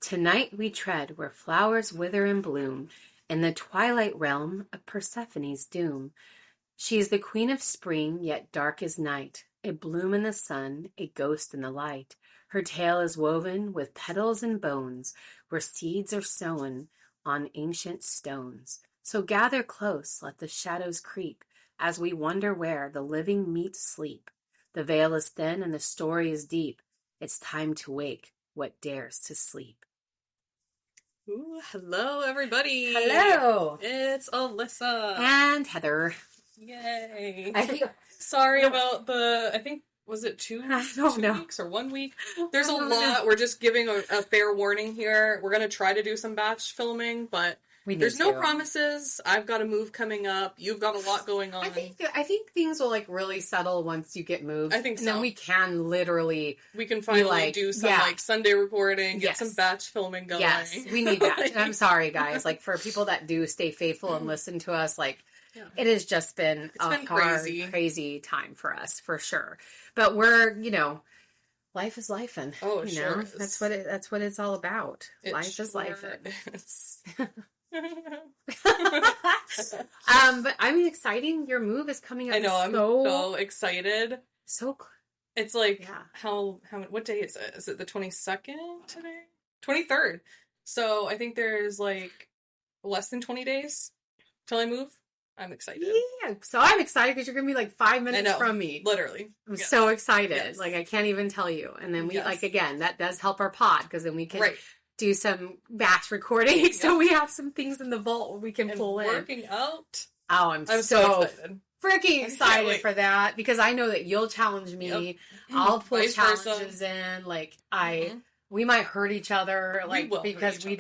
Tonight we tread where flowers wither and bloom, in the twilight realm of Persephone's doom. She is the queen of spring, yet dark as night, a bloom in the sun, a ghost in the light. Her tale is woven with petals and bones, where seeds are sown on ancient stones. So gather close, let the shadows creep, as we wonder where the living meet sleep. The veil is thin and the story is deep. It's time to wake what dares to sleep. Ooh, hello, everybody. Hello. It's Alyssa. And Heather. Yay. I Sorry about was it two weeks or 1 week? There's a lot. We're just giving a fair warning here. We're going to try to do some batch filming, but there's no promises. I've got a move coming up. You've got a lot going on. I think things will really settle once you get moved. I think so. And then we can finally do some Sunday recording, get some batch filming going. Yes, we need that. I'm sorry, guys. For people that do stay faithful and listen to us, it has just been crazy time for us, for sure. But we're, life is life, and sure is. That's what it's all about. Life is life. But I'm exciting. Your move is coming up. I know. I'm so excited. It's what day is it? Is it the 22nd today? 23rd. So I think there's less than 20 days till I move. I'm excited. Yeah. So I'm excited because you're going to be 5 minutes from me. Literally. I'm so excited. Yes. I can't even tell you. And then we again, that does help our pod because then we can do some batch recording. Yep. So we have some things in the vault we can pull in. Working out. Oh, I'm so excited. Freaking excited for that because I know that you'll challenge me. Yep. I'll put challenges in. We might hurt each other, because I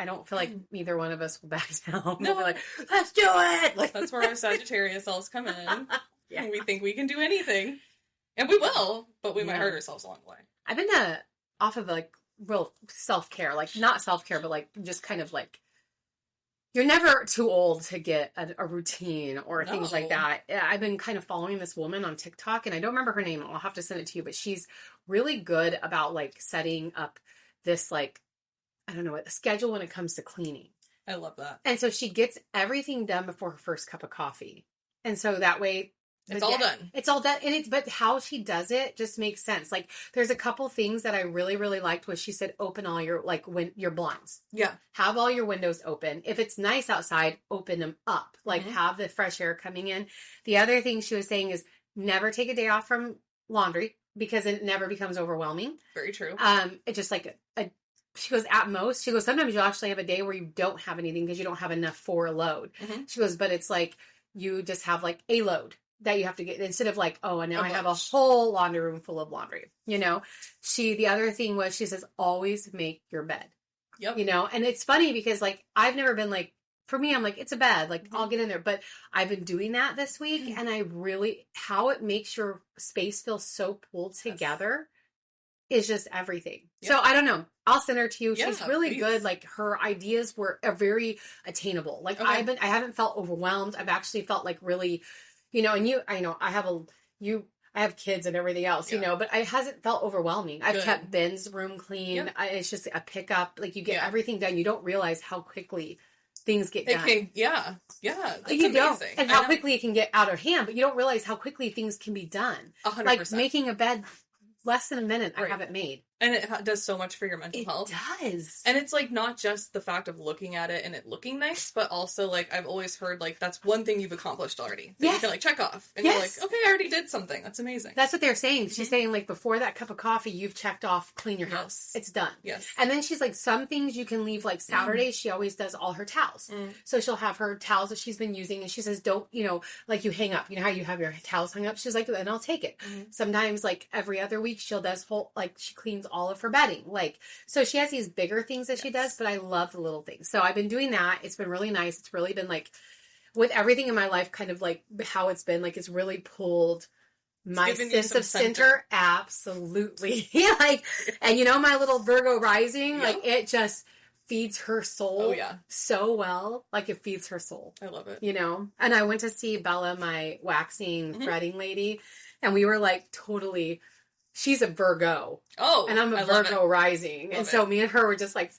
don't feel like either one of us will back down. No. We'll be let's do it! That's where our Sagittarius selves come in. Yeah. And we think we can do anything. And we will, but we might hurt ourselves along the way. I've been off of real self-care, not self-care, but just kind of you're never too old to get a routine or things like that. I've been kind of following this woman on TikTok, and I don't remember her name. I'll have to send it to you, but she's really good about setting up this I don't know, a schedule when it comes to cleaning. I love that. And so she gets everything done before her first cup of coffee. And so that way it's all done. It's all done. But how she does it just makes sense. There's a couple things that I really, really liked was she said, open all your, your blinds. Yeah. Have all your windows open. If it's nice outside, open them up. Have the fresh air coming in. The other thing she was saying is never take a day off from laundry because it never becomes overwhelming. Very true. It's just she goes, at most, sometimes you actually have a day where you don't have anything because you don't have enough for a load. Mm-hmm. She goes, but it's you just have a load that you have to get instead of I have a whole laundry room full of laundry, the other thing was, she says, always make your bed. Yep. And it's funny because I've never been for me, I'm it's a bed, I'll get in there, but I've been doing that this week and I really, how it makes your space feel so pulled together is just everything. Yep. So I don't know. I'll send her to you. Yeah, she's really good. Her ideas were very attainable. I haven't felt overwhelmed. I've actually felt really, I have kids and everything else, but it hasn't felt overwhelming. I've kept Ben's room clean. Yep. It's just a pickup. You get everything done. You don't realize how quickly things get done. Yeah. That's you amazing. Don't. And how quickly it can get out of hand, but you don't realize how quickly things can be done. 100%. Making a bed, less than a minute, I have it made. And it does so much for your mental health. It does. And it's not just the fact of looking at it and it looking nice, but also I've always heard that's one thing you've accomplished already. That you can check off. And you're okay, I already did something. That's amazing. That's what they're saying. She's saying before that cup of coffee, you've checked off, clean your house. It's done. Yes. And then she's some things you can leave Saturdays, she always does all her towels. So she'll have her towels that she's been using and she says, don't, you hang up. You know how you have your towels hung up? She's then I'll take it. Sometimes every other week she'll does she cleans all of her bedding. So she has these bigger things that she does, but I love the little things. So I've been doing that. It's been really nice. It's really been with everything in my life, kind of how it's been, it's really pulled my sense of center. Absolutely. And my little Virgo rising, it just feeds her soul so well. It feeds her soul. I love it. And I went to see Bella, my waxing threading lady, and we were totally she's a Virgo. Oh, and I'm a Virgo rising. And so me and her were just like,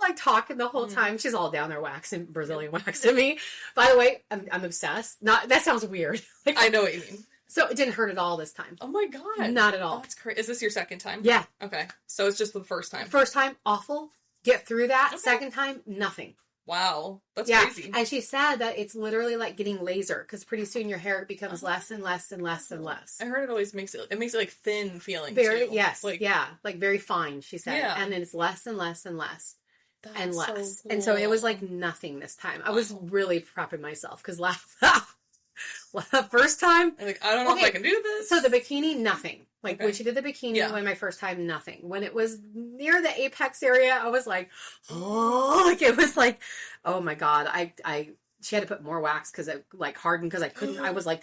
like talking the whole time. She's all down there waxing, Brazilian waxing me. By the way, I'm obsessed. Not that sounds weird. Like, I know what you mean. So it didn't hurt at all this time. Oh my God. Not at all. That's crazy. Is this your second time? Yeah. Okay. So it's just the first time. First time, awful. Get through that. Okay. Second time, nothing. Wow. That's crazy. And she said that it's literally like getting laser because pretty soon your hair becomes less and less and less and less. I heard it always makes it like thin feeling very, too. Yes. Like, yeah. Like very fine, she said. Yeah. And then it's less and less and less. That's and less. So cool. And so it was like nothing this time. I was really prepping myself because first time. Like, I don't know if I can do this. So the bikini, nothing. Like when she did the bikini, when my first time, nothing. When it was near the apex area, I was like, oh, like it was like, oh my God. She had to put more wax because it like hardened because I couldn't. I was like,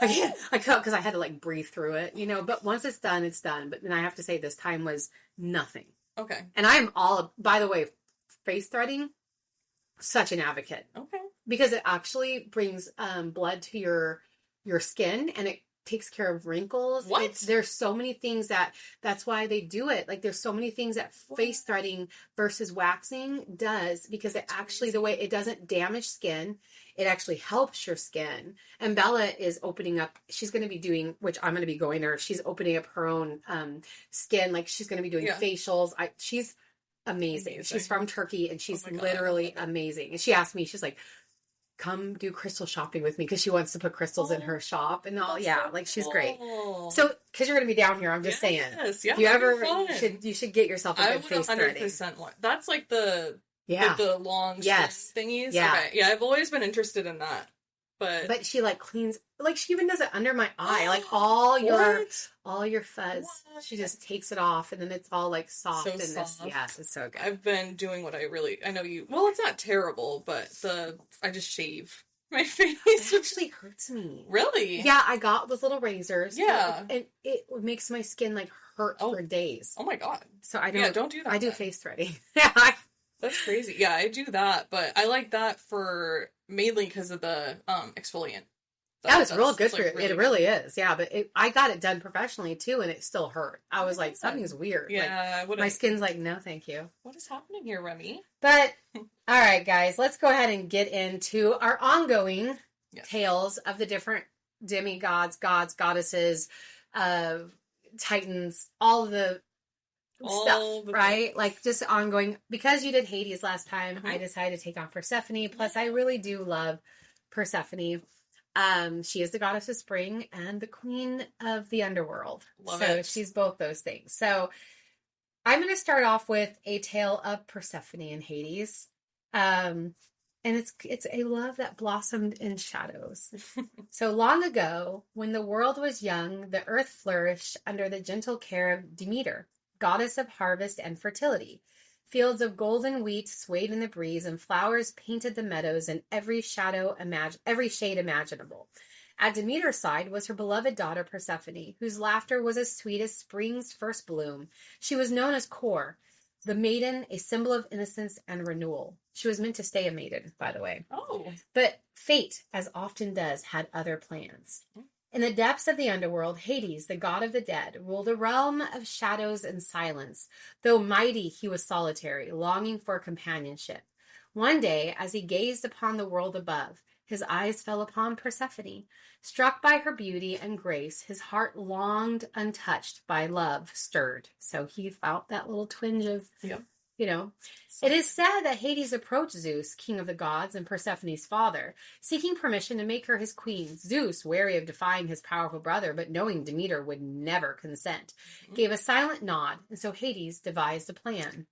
I can't, because I had to like breathe through it, you know. But once it's done, it's done. But then I have to say this time was nothing. Okay. And I'm all, by the way, face threading, such an advocate. Okay. Because it actually brings blood to your skin and it takes care of wrinkles. What? There's so many things that's why they do it. Like there's so many things that face threading versus waxing does because it actually, the way it doesn't damage skin, it actually helps your skin. And Bella is opening up, she's going to be doing, which I'm going to be going there. She's opening up her own skin. Like she's going to be doing facials. She's amazing. She's from Turkey and she's literally amazing. And she asked me, she's like, come do crystal shopping with me because she wants to put crystals in her shop and all. Yeah, so like she's great. So because you're going to be down here, I'm just saying. Yeah, if you ever you should get yourself a good face threading. 100% want. That's like the long thingies. Yeah. Okay. Yeah, I've always been interested in that. But she like cleans, like she even does it under my eye, like all your fuzz. What? She just takes it off, and then it's all like soft and soft. Yes, it's so good. I've been doing what I know you. Well, it's not terrible, but I just shave my face. It actually hurts me. Really? Yeah, I got those little razors. Yeah, and it makes my skin like hurt for days. Oh my God. So I don't. Yeah, don't do that. I do face threading. Yeah. That's crazy. Yeah, I do that, but I like that for mainly because of the exfoliant. It's real good for you. It really is. Yeah, but I got it done professionally too, and it still hurt. I was like, something's weird. Yeah, like, my skin's like, no, thank you. What is happening here, Remy? But all right, guys, let's go ahead and get into our ongoing tales of the different demigods, gods, goddesses, titans, all the stuff, right? Things. Like just ongoing. Because you did Hades last time, I decided to take on Persephone. Plus, I really do love Persephone. She is the goddess of spring and the queen of the underworld. Love it. She's both those things. So I'm going to start off with a tale of Persephone and Hades. And it's a love that blossomed in shadows. So long ago, when the world was young, the earth flourished under the gentle care of Demeter, goddess of harvest and fertility. Fields of golden wheat swayed in the breeze, and flowers painted the meadows in every shade imaginable. At Demeter's side was her beloved daughter Persephone, whose laughter was as sweet as spring's first bloom. She was known as Kor, the maiden, a symbol of innocence and renewal. She was meant to stay a maiden, by the way. Oh. But fate, as often does, had other plans. In the depths of the underworld, Hades, the god of the dead, ruled a realm of shadows and silence. Though mighty, he was solitary, longing for companionship. One day, as he gazed upon the world above, his eyes fell upon Persephone. Struck by her beauty and grace, his heart longed, untouched by love, stirred. So he felt that little twinge of, you know. It is said that Hades approached Zeus, king of the gods and Persephone's father, seeking permission to make her his queen. Zeus, wary of defying his powerful brother, but knowing Demeter would never consent, gave a silent nod, and so Hades devised a plan.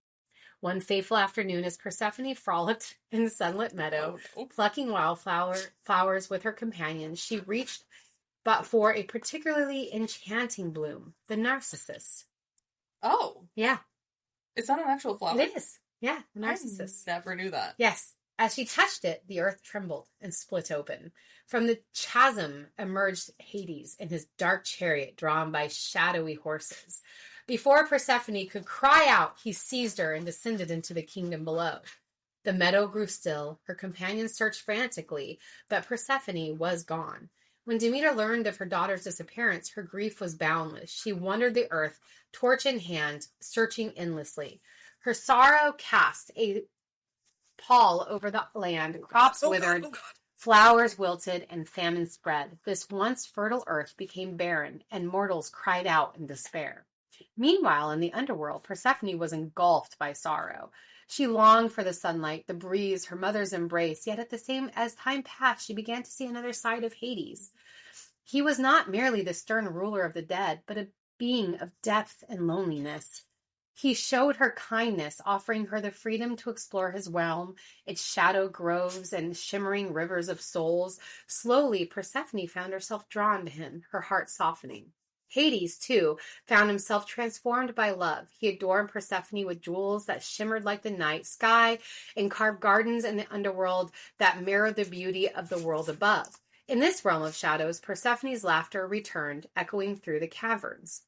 One fateful afternoon, as Persephone frolicked in the sunlit meadow, plucking wildflowers with her companions, she reached but for a particularly enchanting bloom, the narcissus. Oh. Yeah. Is that an actual flower? It is. Yeah, the narcissus. I never knew that. Yes. As she touched it, the earth trembled and split open. From the chasm emerged Hades in his dark chariot drawn by shadowy horses. Before Persephone could cry out, he seized her and descended into the kingdom below. The meadow grew still. Her companions searched frantically, but Persephone was gone. When Demeter learned of her daughter's disappearance, her grief was boundless. She wandered the earth, torch in hand, searching endlessly. Her sorrow cast a pall over the land, crops withered, flowers wilted, and famine spread. This once fertile earth became barren, and mortals cried out in despair. Meanwhile, in the underworld, Persephone was engulfed by sorrow. She longed for the sunlight, the breeze, her mother's embrace, yet at the same as time passed, she began to see another side of Hades. He was not merely the stern ruler of the dead, but a being of depth and loneliness. He showed her kindness, offering her the freedom to explore his realm, its shadow groves and shimmering rivers of souls. Slowly, Persephone found herself drawn to him, her heart softening. Hades, too, found himself transformed by love. He adorned Persephone with jewels that shimmered like the night sky and carved gardens in the underworld that mirrored the beauty of the world above. In this realm of shadows, Persephone's laughter returned, echoing through the caverns.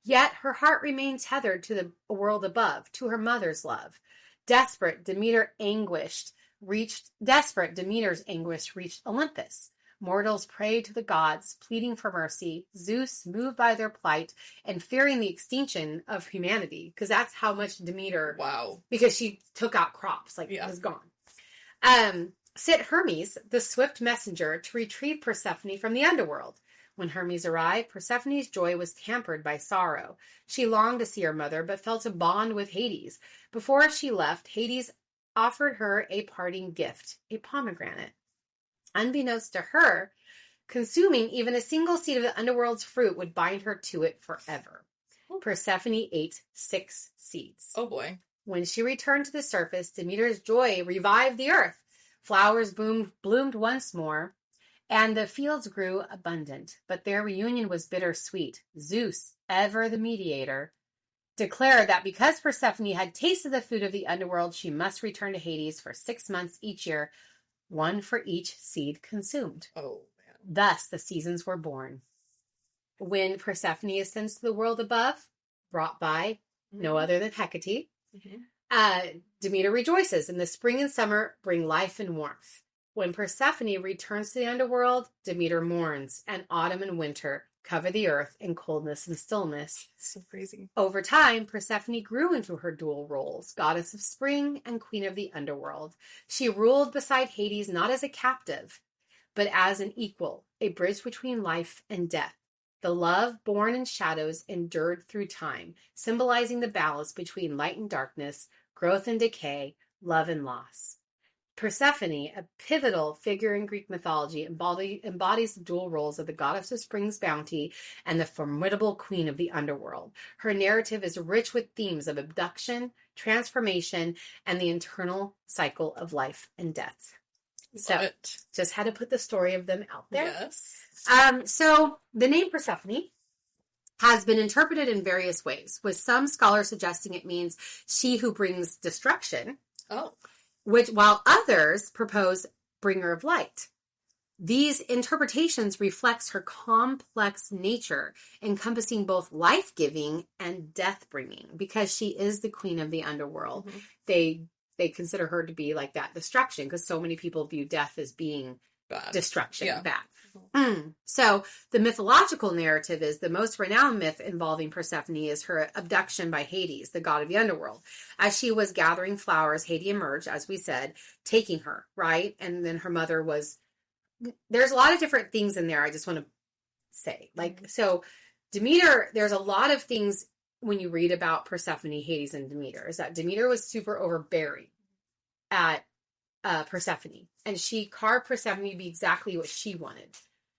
Yet her heart remained tethered to the world above, to her mother's love. Desperate, Demeter's anguish reached Olympus. Mortals prayed to the gods, pleading for mercy. Zeus, moved by their plight and fearing the extinction of humanity, because that's how much Demeter... Wow. Because she took out crops, it was gone. Sent Hermes, the swift messenger, to retrieve Persephone from the underworld. When Hermes arrived, Persephone's joy was tampered by sorrow. She longed to see her mother, but felt a bond with Hades. Before she left, Hades offered her a parting gift, a pomegranate. Unbeknownst to her, consuming even a single seed of the underworld's fruit would bind her to it forever. Persephone ate 6 seeds. Oh boy. When she returned to the surface, Demeter's joy revived the earth. Flowers bloomed once more, and the fields grew abundant. But their reunion was bittersweet. Zeus, ever the mediator, declared that because Persephone had tasted the food of the underworld, she must return to Hades for 6 months each year, one for each seed consumed. Oh, man. Thus, the seasons were born. When Persephone ascends to the world above, brought by no other than Hecate, Demeter rejoices, and the spring and summer bring life and warmth. When Persephone returns to the underworld, Demeter mourns, and autumn and winter cover the earth in coldness and stillness. It's so crazy. Over time, Persephone grew into her dual roles, goddess of spring and queen of the underworld. She ruled beside Hades not as a captive, but as an equal, a bridge between life and death. The love born in shadows endured through time, symbolizing the balance between light and darkness, growth and decay, love and loss. Persephone, a pivotal figure in Greek mythology, embodies the dual roles of the goddess of spring's bounty and the formidable queen of the underworld. Her narrative is rich with themes of abduction, transformation, and the internal cycle of life and death. Just had to put the story of them out there. Yes. So the name Persephone has been interpreted in various ways, with some scholars suggesting it means she who brings destruction. Oh. While others propose bringer of light. These interpretations reflects her complex nature, encompassing both life-giving and death-bringing, because she is the queen of the underworld. Mm-hmm. They consider her to be like that destruction, because so many people view death as being bad. Destruction, bad. So the mythological narrative is the most renowned myth involving Persephone is her abduction by Hades, the god of the underworld. As she was gathering flowers, Hades emerged, as we said, taking her, right? And then her mother was... There's a lot of different things in there I just want to say. So Demeter, there's a lot of things when you read about Persephone, Hades, and Demeter, is that Demeter was super overbearing at Persephone. And she carved Persephone to be exactly what she wanted.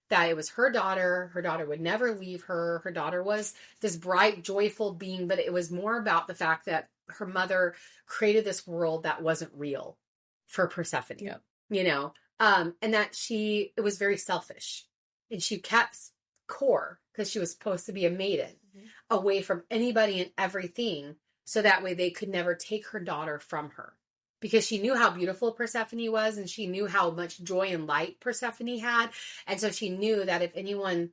That it was her daughter would never leave her. Her daughter was this bright, joyful being, but it was more about the fact that her mother created this world that wasn't real for Persephone. Yeah. You know? And that it was very selfish. And she kept core, because she was supposed to be a maiden, away from anybody and everything, so that way they could never take her daughter from her. Because she knew how beautiful Persephone was, and she knew how much joy and light Persephone had. And so she knew that if anyone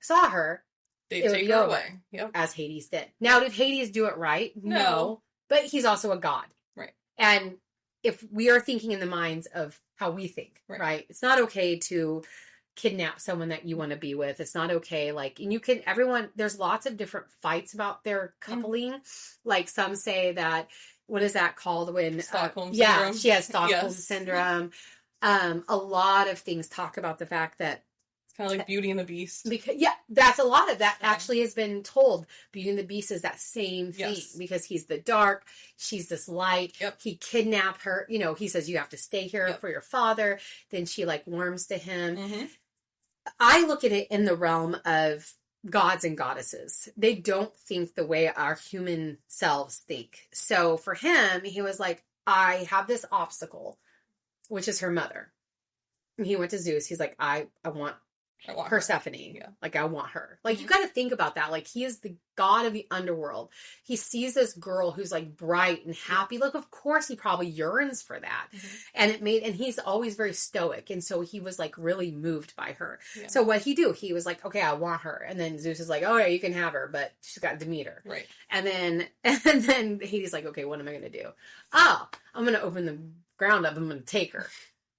saw her, they'd take her away. Yep. As Hades did. Now, did Hades do it right? No. But he's also a god. Right. And if we are thinking in the minds of how we think, right? It's not okay to kidnap someone that you want to be with. It's not okay. Like, and there's lots of different fights about their coupling. Like, some say that, what is that called when Stockholm syndrome? Yeah, she has Stockholm syndrome. A lot of things talk about the fact that it's kind of like Beauty and the Beast. Because that's a lot of that actually has been told. Beauty and the Beast is that same thing, because he's the dark, she's this light. Yep. He kidnapped her. You know, he says, you have to stay here for your father. Then she like warms to him. Mm-hmm. I look at it in the realm of gods and goddesses. They don't think the way our human selves think. So for him, he was like, I have this obstacle, which is her mother. And he went to Zeus. He's like, I want Persephone. Yeah. Like, I want her. Like, you got to think about that. Like, he is the god of the underworld. He sees this girl who's like bright and happy. Like, of course he probably yearns for that. Mm-hmm. And he's always very stoic. And so he was like really moved by her. Yeah. So what he do? He was like, okay, I want her. And then Zeus is like, oh yeah, you can have her, but she's got Demeter. Right. And then Hades like, okay, what am I going to do? Oh, I'm going to open the ground up. I'm going to take her.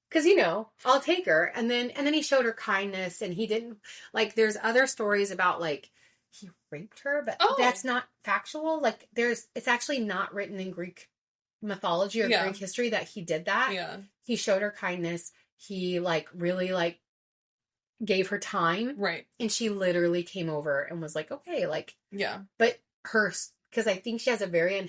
Because, I'll take her. And then he showed her kindness, and he didn't, like, there's other stories about, like, he raped her, but that's not factual. Like, it's actually not written in Greek mythology or Greek history that he did that. Yeah. He showed her kindness. He, like, really, like, gave her time. Right. And she literally came over and was like, okay, like. Yeah. But because I think she has a very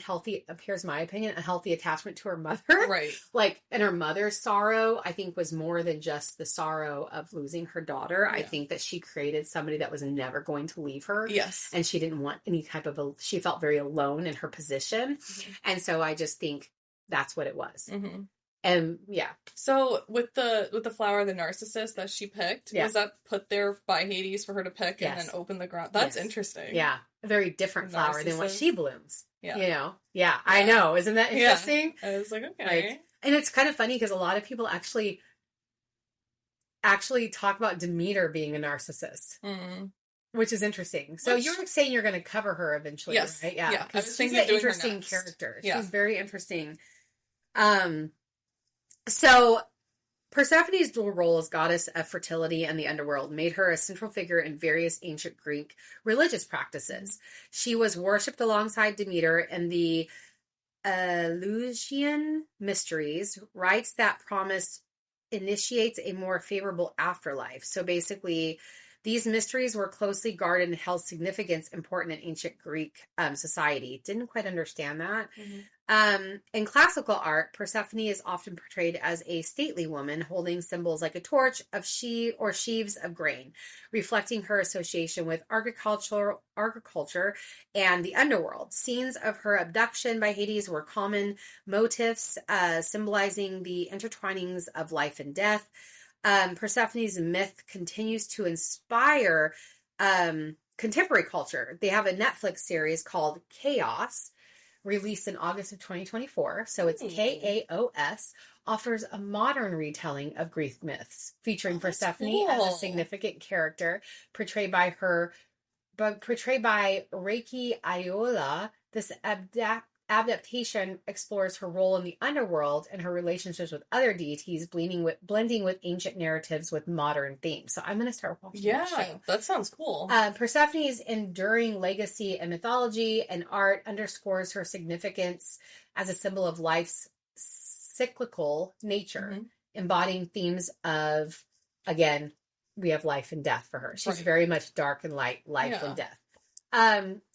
here's my opinion, a healthy attachment to her mother. Right. Like, and her mother's sorrow, I think, was more than just the sorrow of losing her daughter. Yeah. I think that she created somebody that was never going to leave her. Yes. And she didn't want any type of, she felt very alone in her position. Mm-hmm. And so I just think that's what it was. Mm-hmm. And yeah. So with the flower, the narcissist that she picked, was that put there by Hades for her to pick and then open the ground? That's interesting. Yeah. A very different flower than what she blooms. Yeah. Yeah. I know. Isn't that interesting? Yeah. I was like, okay. And it's kind of funny because a lot of people actually talk about Demeter being a narcissist. Mm-hmm. Which is interesting. So you're saying you're going to cover her eventually, right? Yeah. Because she's an interesting character. Yeah. She's very interesting. So Persephone's dual role as goddess of fertility and the underworld made her a central figure in various ancient Greek religious practices. She was worshipped alongside Demeter in the Eleusinian mysteries, rites that promised initiates a more favorable afterlife. So basically, these mysteries were closely guarded and held significance important in ancient Greek society. Didn't quite understand that. Mm-hmm. In classical art, Persephone is often portrayed as a stately woman holding symbols like a torch of sheaves of grain, reflecting her association with agriculture and the underworld. Scenes of her abduction by Hades were common motifs, symbolizing the intertwinings of life and death. Persephone's myth continues to inspire contemporary culture. They have a Netflix series called Chaos, released in August of 2024. So it's KAOS, offers a modern retelling of Greek myths, featuring Persephone as a significant character, portrayed by Reiki Iola. This adaptation explores her role in the underworld and her relationships with other deities, blending with ancient narratives with modern themes. So I'm going to start watching that show. That sounds cool. Persephone's enduring legacy in mythology and art underscores her significance as a symbol of life's cyclical nature, embodying themes of, again, we have life and death for her. She's very much dark and light, life and death.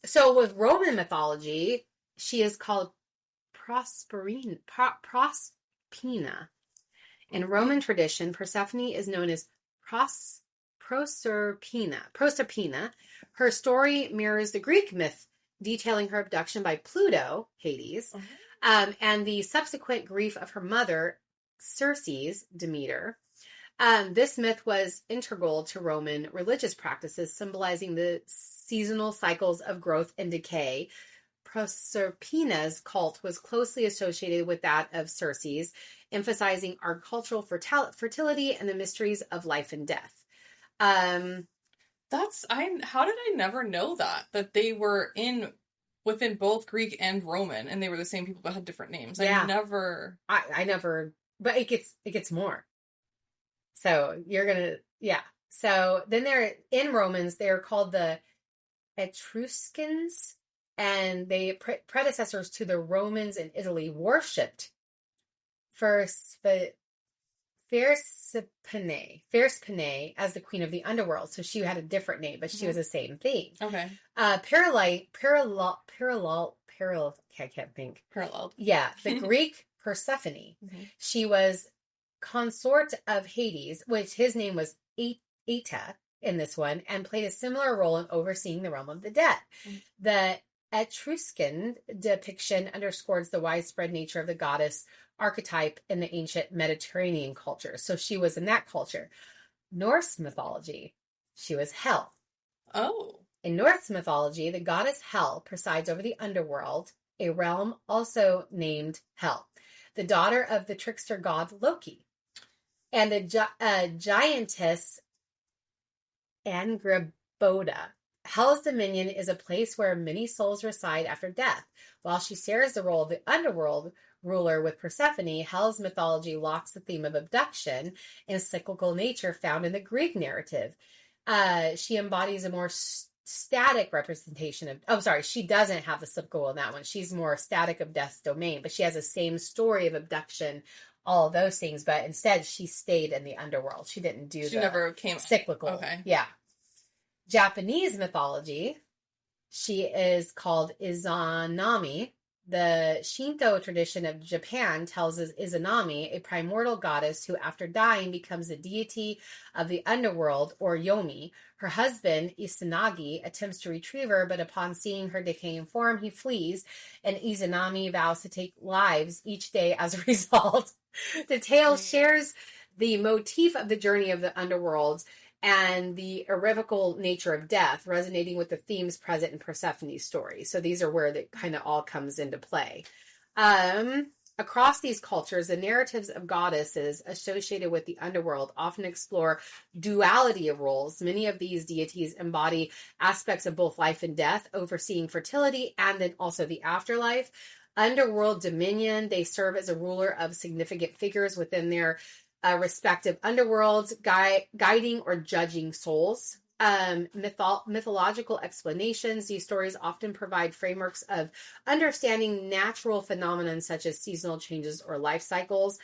So with Roman mythology, she is called Prospina. In Roman tradition, Persephone is known as Proserpina. Her story mirrors the Greek myth detailing her abduction by Pluto, Hades, and the subsequent grief of her mother, Circe's, Demeter. This myth was integral to Roman religious practices, symbolizing the seasonal cycles of growth and decay. Proserpina's cult was closely associated with that of Circe's, emphasizing agricultural fertility and the mysteries of life and death. How did I never know that they were within both Greek and Roman, and they were the same people but had different names? Yeah. I never, but it gets more. So you're gonna, So then in Romans, they're called the Etruscans, and they predecessors to the Romans in Italy worshipped Persephone as the queen of the underworld. So she had a different name, but she was the same thing. Okay. Parallel. I can't think. Paralleled. Yeah, the Greek Persephone. She was consort of Hades, which his name was Eta in this one, and played a similar role in overseeing the realm of the dead. The Etruscan depiction underscores the widespread nature of the goddess archetype in the ancient Mediterranean culture. So she was in that culture. Norse mythology, she was Hel. Oh. In Norse mythology, the goddess Hel presides over the underworld, a realm also named Hel, the daughter of the trickster god Loki, and the giantess Angrboda. Hel's dominion is a place where many souls reside after death. While she shares the role of the underworld ruler with Persephone, Hel's mythology locks the theme of abduction and cyclical nature found in the Greek narrative. She embodies a more static representation of... she doesn't have the cyclical in that one. She's more static of death's domain, but she has the same story of abduction, all of those things, but instead she stayed in the underworld. She didn't do She never came cyclical. Okay. Yeah. Japanese mythology, she is called Izanami. The Shinto tradition of Japan tells us Izanami, a primordial goddess who after dying becomes the deity of the underworld, or Yomi. Her husband, Izanagi, attempts to retrieve her, but upon seeing her decaying form, he flees, and Izanami vows to take lives each day as a result. The tale shares the motif of the journey of the underworld and the irrevocable nature of death, resonating with the themes present in Persephone's story. So these are where that kind of all comes into play. Across these cultures, the narratives of goddesses associated with the underworld often explore duality of roles. Many of these deities embody aspects of both life and death, overseeing fertility and then also the afterlife. Underworld dominion, they serve as a ruler of significant figures within their respective underworlds, guiding or judging souls. Mythological explanations. These stories often provide frameworks of understanding natural phenomena such as seasonal changes or life cycles.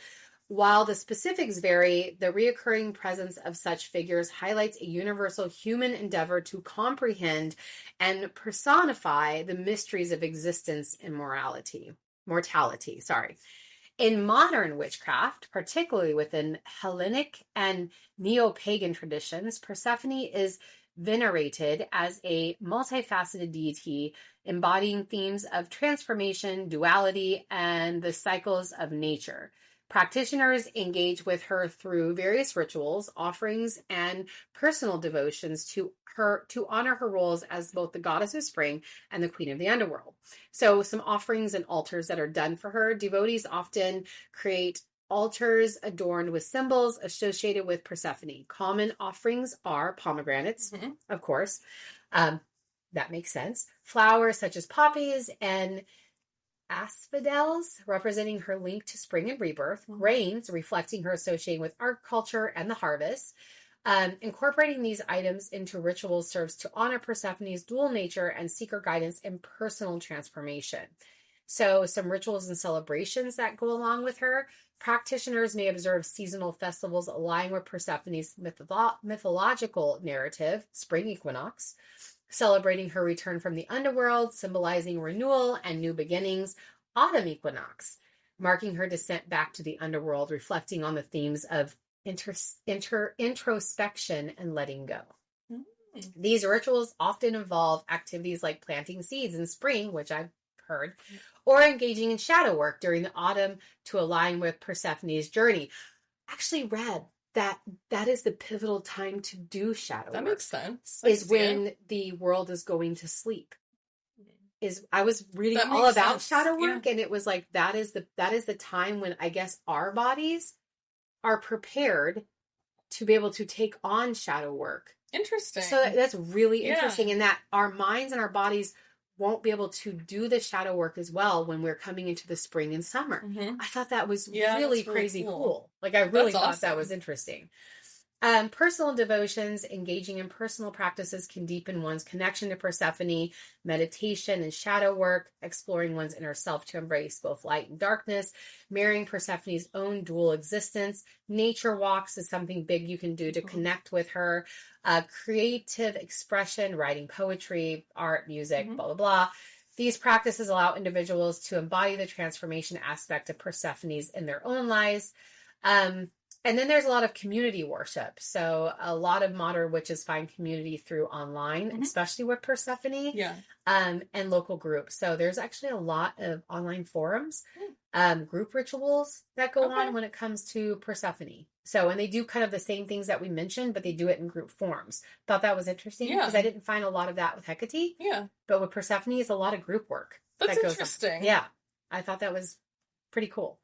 While the specifics vary, the reoccurring presence of such figures highlights a universal human endeavor to comprehend and personify the mysteries of existence and mortality. In modern witchcraft, particularly within Hellenic and neo-pagan traditions, Persephone is venerated as a multifaceted deity embodying themes of transformation, duality, and the cycles of nature. Practitioners engage with her through various rituals, offerings, and personal devotions to honor her roles as both the goddess of spring and the queen of the underworld. So some offerings and altars that are done for her. Devotees often create altars adorned with symbols associated with Persephone. Common offerings are pomegranates, of course. That makes sense. Flowers such as poppies and asphodels, representing her link to spring and rebirth. Grains, reflecting her associating with agriculture and the harvest. Incorporating these items into rituals serves to honor Persephone's dual nature and seek her guidance in personal transformation. So some rituals and celebrations that go along with her. Practitioners may observe seasonal festivals aligning with Persephone's mythological narrative, spring equinox, celebrating her return from the underworld, symbolizing renewal and new beginnings. Autumn equinox, marking her descent back to the underworld, reflecting on the themes of introspection and letting go. These rituals often involve activities like planting seeds in spring, which I've heard, or engaging in shadow work during the autumn to align with Persephone's journey. Actually read that is the pivotal time to do shadow work. That makes sense. Is when the world is going to sleep. I was reading all about shadow work, and it was like that is the time when I guess our bodies are prepared to be able to take on shadow work. Interesting. So that's really interesting, in that our minds and our bodies won't be able to do the shadow work as well when we're coming into the spring and summer. I thought that was really crazy cool. Like I really thought that was interesting. Personal devotions, engaging in personal practices can deepen one's connection to Persephone, meditation and shadow work, exploring one's inner self to embrace both light and darkness, marrying Persephone's own dual existence. Nature walks is something big you can do to connect with her. Creative expression, writing poetry, art, music, blah, blah, blah. These practices allow individuals to embody the transformation aspect of Persephone's in their own lives. And then there's a lot of community worship. So a lot of modern witches find community through online, especially with Persephone, and local groups. So there's actually a lot of online forums, group rituals that go on when it comes to Persephone. So, and they do kind of the same things that we mentioned, but they do it in group forms. Thought that was interesting because I didn't find a lot of that with Hecate. Yeah. But with Persephone, it's a lot of group work. That's interesting. On. Yeah. I thought that was pretty cool.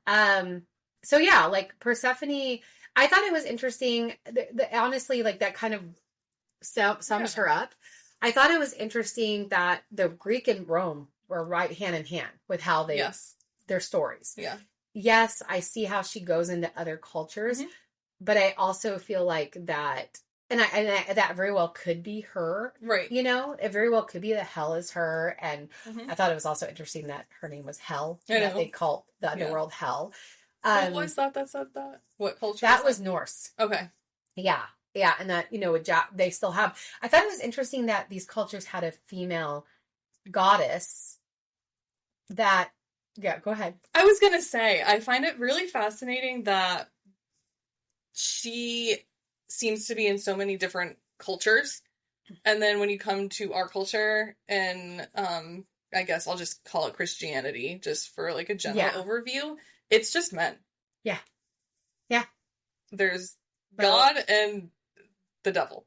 So yeah, like Persephone, I thought it was interesting. Honestly, like that kind of sums her up. I thought it was interesting that the Greek and Rome were right hand in hand with how they their stories. Yeah. Yes, I see how she goes into other cultures, but I also feel like that, and that very well could be her. Right. You know, it very well could be that Hell is her. And I thought it was also interesting that her name was Hell. That they called the Underworld Hell. What was that said that? What culture? That was Norse. Okay. Yeah. Yeah. And that, you know, they still have. I thought it was interesting that these cultures had a female goddess that, yeah, go ahead. I was going to say, I find it really fascinating that she seems to be in so many different cultures. And then when you come to our culture and, I guess I'll just call it Christianity, just for like a general overview. It's just men. Yeah. Yeah. There's God and the devil.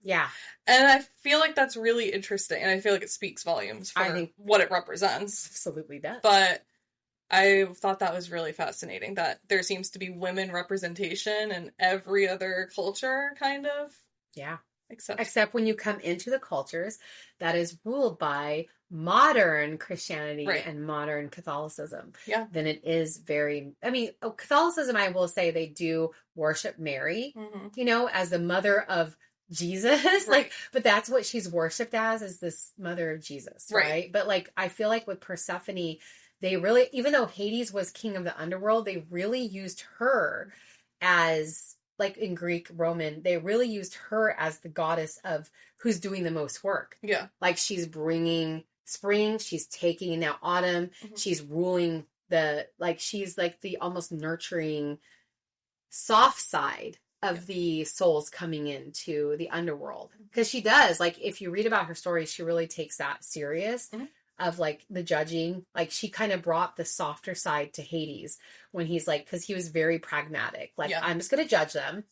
Yeah. And I feel like that's really interesting. And I feel like it speaks volumes for what it represents. Absolutely does. But I thought that was really fascinating that there seems to be women representation in every other culture, kind of. Yeah. Except when you come into the cultures that is ruled by modern Christianity and modern Catholicism. Yeah. Then it is very, I mean, Catholicism, I will say they do worship Mary, you know, as the mother of Jesus. Like, but that's what she's worshipped as, is this mother of Jesus. Right. But like, I feel like with Persephone, they really, even though Hades was king of the underworld, they really used her as, like in Greek, Roman, they really used her as the goddess of who's doing the most work. Yeah. Like she's bringing spring, she's taking now autumn, she's ruling she's like the almost nurturing soft side of the souls coming into the underworld. Because she does, like if you read about her story, she really takes that serious. Of like the judging, like she kind of brought the softer side to Hades when he's like, because he was very pragmatic, like I'm just gonna judge them,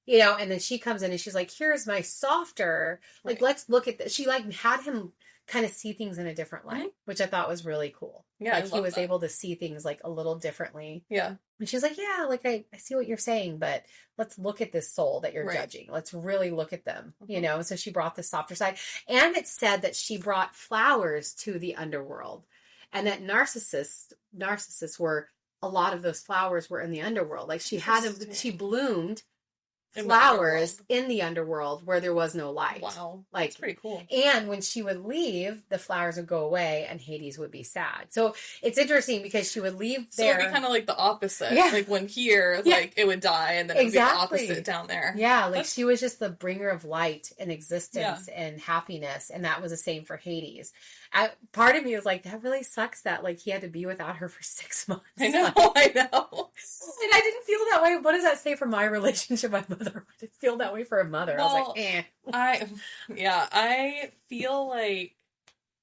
you know. And then she comes in and she's like, here's my softer, like let's look at this. She like had him kind of see things in a different light, which I thought was really cool. Yeah, like he was able to see things like a little differently. Yeah. And she's like, yeah, like I see what you're saying, but let's look at this soul that you're judging. Let's really look at them, you know? So she brought the softer side. And it said that she brought flowers to the underworld, and that narcissists were, a lot of those flowers were in the underworld. Like she bloomed flowers in the underworld where there was no light. Wow. Like, that's pretty cool. And when she would leave, the flowers would go away and Hades would be sad. So it's interesting because she would leave there. So it'd be kind of like the opposite. Yeah. Like when here, like it would die and then it would be the opposite down there. Yeah. Like she was just the bringer of light and existence and happiness. And that was the same for Hades. Part of me was like, that really sucks that like he had to be without her for 6 months. I know. And I didn't feel that way. What does that say for my relationship with my mother? I didn't feel that way for a mother. Well, I was like, eh. I feel like,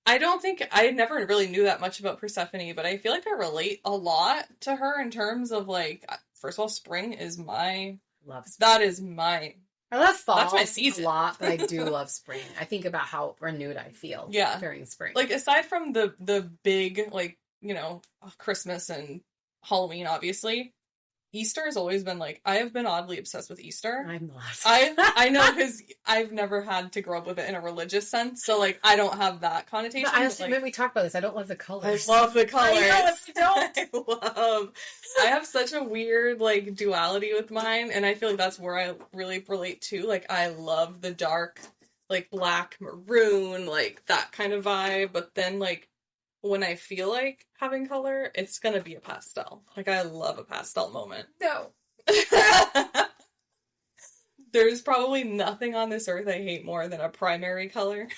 I never really knew that much about Persephone, but I feel like I relate a lot to her in terms of like, first of all, spring is my, that is my, I love fall. That's my season. A lot, but I do love spring. I think about how renewed I feel during spring. Like, aside from the big, like, you know, Christmas and Halloween, obviously, Easter has always been like, I have been oddly obsessed with Easter. I'm not. I know, because I've never had to grow up with it in a religious sense, so like I don't have that connotation. But when we talk about this, I don't love the colors. I love the colors. I don't. I have such a weird like duality with mine, and I feel like that's where I really relate to. Like I love the dark, like black, maroon, like that kind of vibe, but then like when I feel like having color, it's gonna be a pastel. Like, I love a pastel moment. No. There's probably nothing on this earth I hate more than a primary color.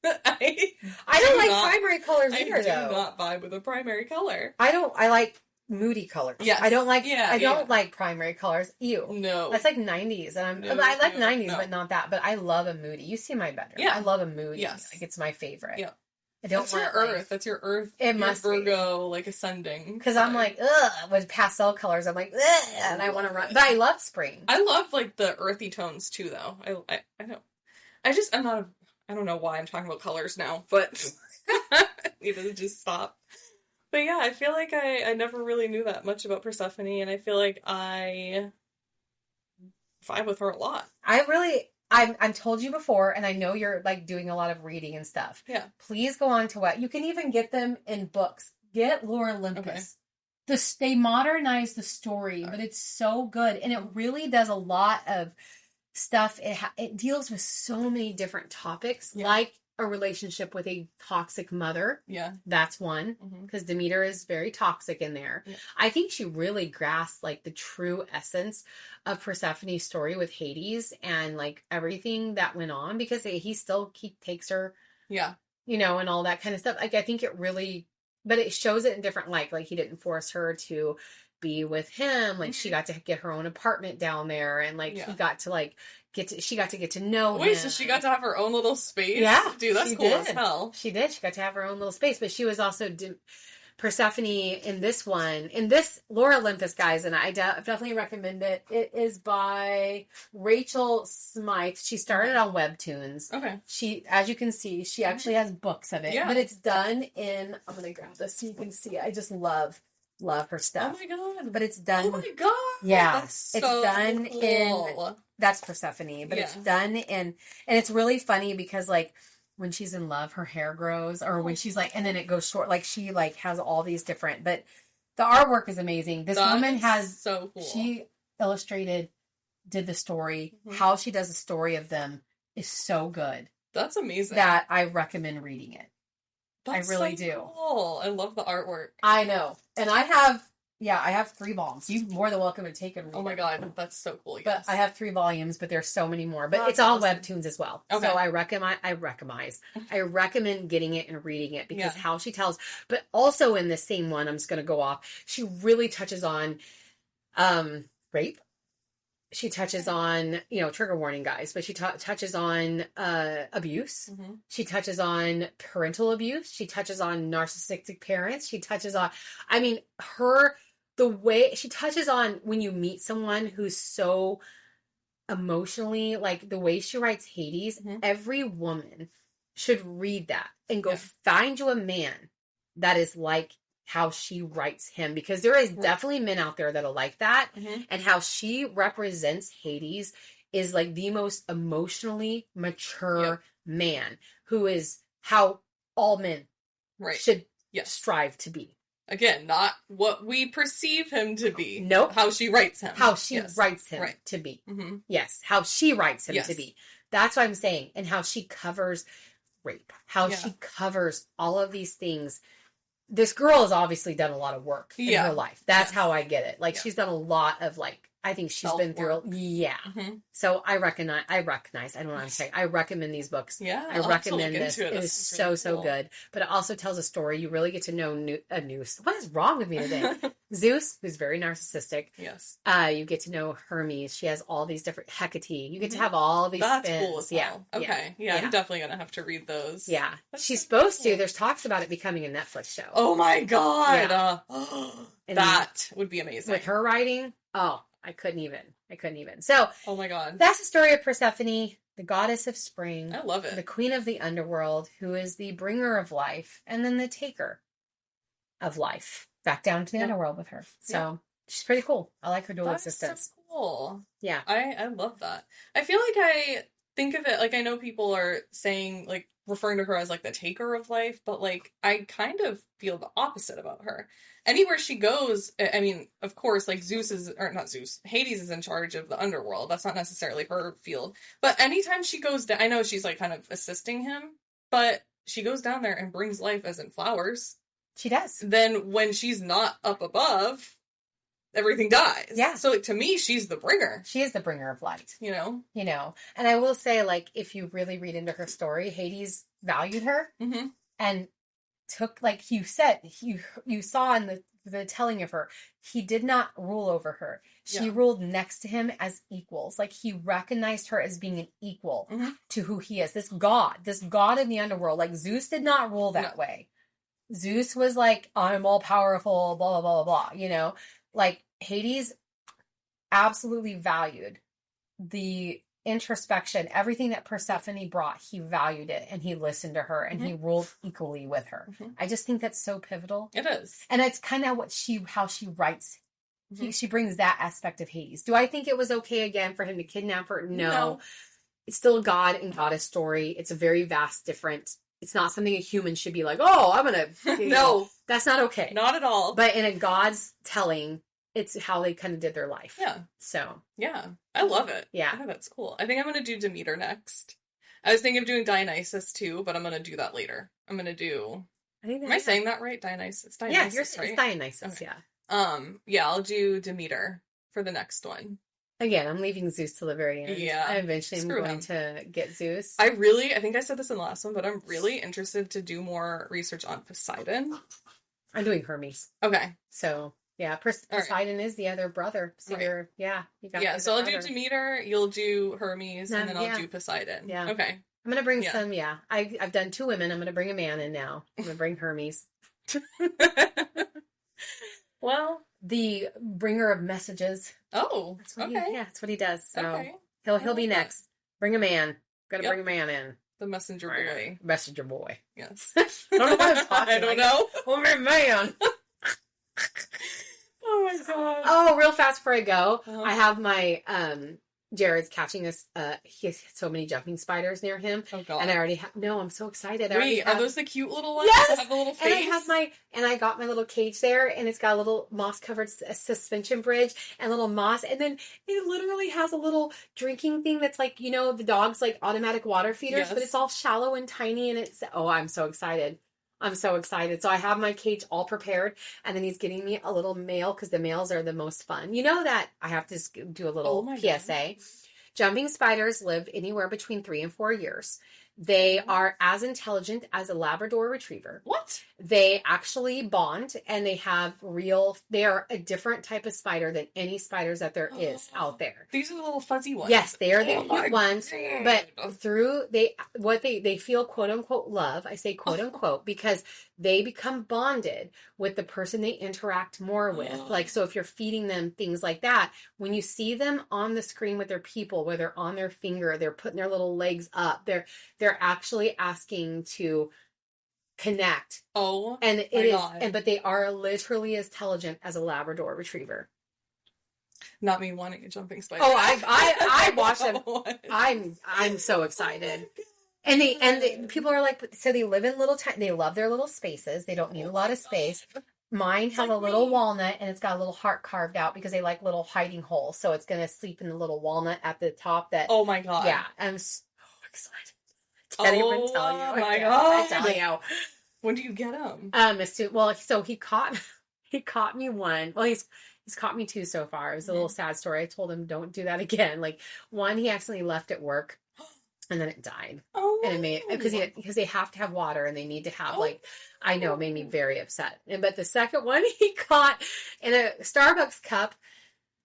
I don't like primary colors either, though. I do not vibe with a primary color. I like moody colors. Yes. I don't like primary colors. Ew. No. That's like 90s. And I like 90s, but not that. But I love a moody. You see my bedroom. Yeah. I love a moody. Yes. Like, it's my favorite. Yeah. I don't That's your earth. That's your earth. It must Virgo, like, ascending. Because I'm like, ugh, with pastel colors, I'm like, ugh, and I want to run. But I love spring. I love, like, the earthy tones, too, though. I know. I don't know why I'm talking about colors now, but I need to just stop. But yeah, I feel like I never really knew that much about Persephone, and I feel like I vibe with her a lot. I've told you before, and I know you're like doing a lot of reading and stuff. Yeah. Please go on to what you can even get them in books. Get Lore Olympus. Okay. They modernize the story, but it's so good, and it really does a lot of stuff. It deals with so many different topics, like a relationship with a toxic mother. Yeah. That's one, because Demeter is very toxic in there. Yeah. I think she really grasped like the true essence of Persephone's story with Hades and like everything that went on, because he takes her, and all that kind of stuff. Like, I think it really, but it shows it in different light. Like, he didn't force her to be with him. Like, she got to get her own apartment down there, and like he got to like she got to get to know him. Wait, so she got to have her own little space? Yeah. Dude, that's cool as hell. She did. She got to have her own little space, but she was also Persephone in this Lore Olympus, guys, and I definitely recommend it. It is by Rachel Smythe. She started on Webtoons. Okay. She, as you can see, she actually has books of it, but it's done in, I'm going to grab this so you can see. I just love her stuff. Oh my god. But it's done. Oh my god. Yeah. That's so it's done cool. in, that's Persephone, but it's done in, and it's really funny because like when she's in love, her hair grows, or when she's like, and then it goes short, like she like has all these different, but the artwork is amazing. This woman has, so cool. She did the story. How she does the story of them is so good. That's amazing. That I recommend reading it. That's I really so do. Cool. I love the artwork. I know. And I have 3 volumes. You're more than welcome to take and read. Oh my god, that's so cool. But I have 3 volumes, but there's so many more. But it's all Webtoons as well. Okay. So I recommend getting it and reading it, because how she tells. But also in the same one, I'm just going to go off. She really touches on rape. She touches on, trigger warning, guys, but she touches on abuse. She touches on parental abuse. She touches on narcissistic parents. She touches on, the way she touches on when you meet someone who's so emotionally, like the way she writes Hades, every woman should read that and go find you a man that is like how she writes him, because there is definitely men out there that'll like that. And how she represents Hades is like the most emotionally mature man, who is how all men should strive to be. Again, not what we perceive him to be. Nope. How she writes him. How she writes him to be. Yes. How she writes him to be. That's what I'm saying. And how she covers rape. How she covers all of these things. This girl has obviously done a lot of work in her life. That's how I get it. Like, she's done a lot of, like, I think she's been through, So I recognize, I don't know what I'm saying. I recommend these books. Yeah. I recommend this. It is so, so good. But it also tells a story. You really get to know what is wrong with me today? Zeus, who's very narcissistic. Yes. You get to know Hermes. She has all these different, Hecate. You get to have all these That's spins. Cool as well. Okay. Yeah, I'm definitely going to have to read those. Yeah. She's supposed to. There's talks about it becoming a Netflix show. Oh my god. That would be amazing. With her writing, I couldn't even. So, oh my god. That's the story of Persephone, the goddess of spring. I love it. The queen of the underworld, who is the bringer of life, and then the taker of life. Back down to the underworld with her. So, She's pretty cool. I like her dual existence. So cool. Yeah. I love that. I feel like I think of it, like, I know people are saying, like, referring to her as, like, the taker of life, but, like, I kind of feel the opposite about her. Anywhere she goes, I mean, of course, like, Hades is in charge of the Underworld. That's not necessarily her field. But anytime she goes down, I know she's, like, kind of assisting him, but she goes down there and brings life, as in flowers. She does. Then when she's not up above, everything dies. Yeah. So, like, to me, she's the bringer. She is the bringer of light. You know? And I will say, like, if you really read into her story, Hades valued her and took, like you said, you saw in the telling of her, he did not rule over her. She ruled next to him as equals. Like, he recognized her as being an equal to who he is. This god in the underworld. Like, Zeus did not rule that way. Zeus was like, I'm all powerful, blah, blah, blah, blah, blah, you know? Like, Hades absolutely valued the introspection, everything that Persephone brought, he valued it, and he listened to her, and he ruled equally with her. I just think that's so pivotal. It is. And it's kind of how she writes. She brings that aspect of Hades. Do I think it was okay, again, for him to kidnap her? No. It's still a god and goddess story. It's a very vast, different... It's not something a human should be like, oh, I'm going to... No. That's not okay. Not at all. But in a god's telling... It's how they kind of did their life. Yeah. So. Yeah. I love it. Yeah. I think that's cool. I think I'm going to do Demeter next. I was thinking of doing Dionysus too, but I'm going to do that later. I'm going to do... Am I saying that right? Dionysus? Dionysus, right? It's Dionysus, okay. Yeah, I'll do Demeter for the next one. Again, I'm leaving Zeus till the very end. Yeah. I eventually am going to get Zeus. I think I said this in the last one, but I'm really interested to do more research on Poseidon. I'm doing Hermes. Okay. So... Yeah, Poseidon is the other brother. So you got so I'll do Demeter, you'll do Hermes, and then I'll do Poseidon. Yeah. Okay. I'm going to bring some, I've done 2 women. I'm going to bring a man in now. I'm going to bring Hermes. Well, the bringer of messages. Oh, that's what that's what he does. So he'll be next. Bring a man. Got to bring a man in. The messenger boy. Messenger boy. Yes. I don't know what I'm talking. I don't know. Oh, man. Oh my god. Oh, real fast before I go, I have my Jared's catching this. He has so many jumping spiders near him. Oh god. And I already have. No, I'm so excited. Wait, are those the cute little ones? Yes. That have the little face? And I got my little cage there, and it's got a little moss covered suspension bridge and little moss, and then it literally has a little drinking thing that's like, you know, the dog's like automatic water feeders, but it's all shallow and tiny, and I'm so excited. I'm so excited. So I have my cage all prepared, and then he's getting me a little male, because the males are the most fun. You know that I have to do a little PSA. God. Jumping spiders live anywhere between 3 and 4 years. They are as intelligent as a Labrador Retriever. What? They actually bond, and they are a different type of spider than any spiders that there is out there. These are the little fuzzy ones. Yes, they are the cute ones. But they feel quote unquote love. I say quote unquote because they become bonded with the person they interact more with. Like, so if you're feeding them things like that, when you see them on the screen with their people, where they're on their finger, they're putting their little legs up, they're actually asking to connect. Oh, and it is, God. But they are literally as intelligent as a Labrador Retriever. Not me wanting a jumping spider. Oh, I watch them. I'm so excited. And the people are like, so they live in they love their little spaces. They don't need a lot of space. Mine has a little walnut, and it's got a little heart carved out because they like little hiding holes. So it's going to sleep in the little walnut at the top. Oh my God. Yeah. I'm so excited. Can't even tell you. Oh my God. I tell you. When do you get him? So he caught me one. Well, he's caught me 2 so far. It was a little sad story. I told him, don't do that again. Like, one, he accidentally left at work, and then it died. Oh, and it made, because they have to have water, and they need to have it made me very upset. But the second one he caught in a Starbucks cup,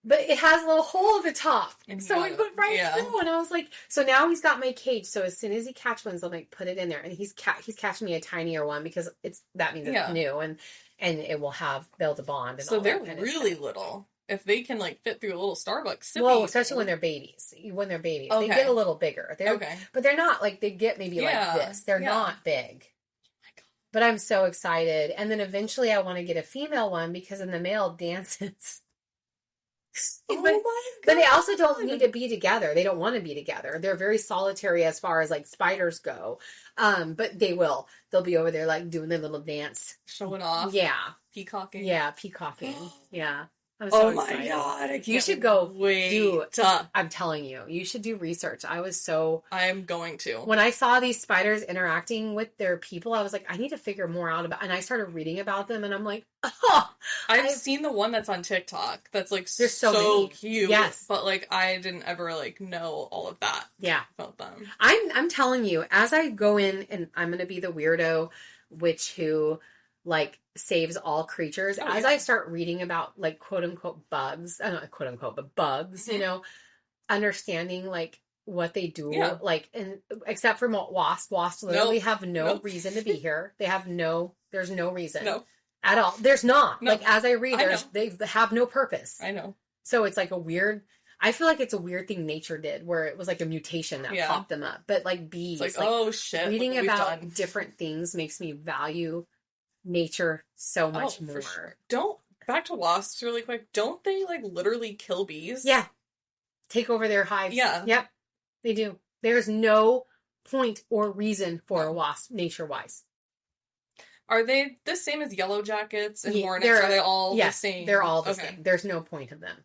but it has a little hole at the top. So he put through, and I was like, so now he's got my cage. So as soon as he catches one, I'll put it in there, and he's catching me a tinier one because that means it's new, and it will be able to bond. And so all they're that really little. If they can fit through a little Starbucks sippy. Well, especially when they're babies. They get a little bigger. But they're not they get maybe like this. They're not big. Oh my God. But I'm so excited. And then eventually I want to get a female one because then the male dances. Oh my God. But they also don't need to be together. They don't want to be together. They're very solitary as far as like spiders go. But they will. They'll be over there like doing their little dance. Showing off. Yeah. Peacocking. Yeah, peacocking. Yeah. I'm so excited. My God. You should go do. I'm telling you, you should do research. I'm going to. When I saw these spiders interacting with their people, I was like, I need to figure more out about, and I started reading about them, and I'm like, oh. I've seen the one that's on TikTok that's like they're so cute. Yes. But like I didn't ever like know all of that. Yeah. About them. I'm telling you, as I go in, and I'm gonna be the weirdo witch who like saves all creatures. As I start reading about like quote unquote bugs, not quote unquote, but bugs, you know, understanding like what they do, like, and except for wasps literally have no reason to be here. There's no reason at all. There's not. Like as I read, they have no purpose. I know. So it's like I feel like it's a weird thing nature did, where it was like a mutation that popped them up. But like bees, it's like oh shit, reading about different things makes me value nature so much more. Sure. Back to wasps really quick. Don't they like literally kill bees? Yeah. Take over their hives. Yeah. Yep. They do. There's no point or reason for a wasp, nature-wise. Are they the same as yellow jackets and hornets? Are they all the same? They're all the same. There's no point of them.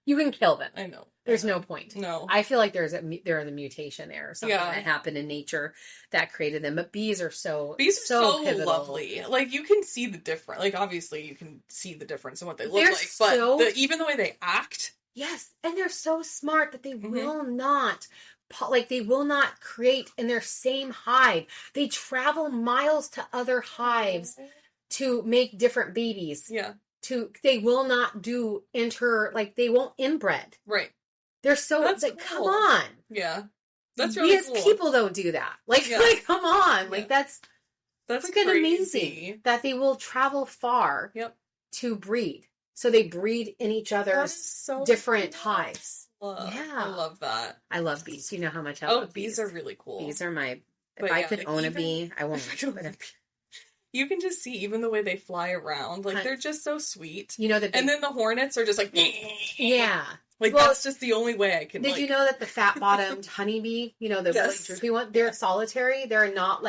You can kill them. I know. There's no point. No. I feel like there is a mutation there or something that happened in nature that created them. But bees are so pivotal. Lovely. Like you can see the difference. Like obviously you can see the difference in what they look like. But even the way they act. Yes. And they're so smart that they will not they will not create in their same hive. They travel miles to other hives to make different babies. Yeah. They will not do they won't inbred. Right. They're so that's like, cool. come on. Yeah. That's really cool. We as people don't do that. Like come on. Like that's freaking amazing that they will travel far to breed. So they breed in each other's different hives. I love that. I love bees. You know how much I love bees. Are really cool. Bees are if I could own a bee, I won't. You can just see even the way they fly around. Like, they're just so sweet. You know and then the hornets are just like... Yeah. Like, that's just the only way I can, Did you know that the fat-bottomed honeybee, you know, the really droopy one, they're solitary. They're not,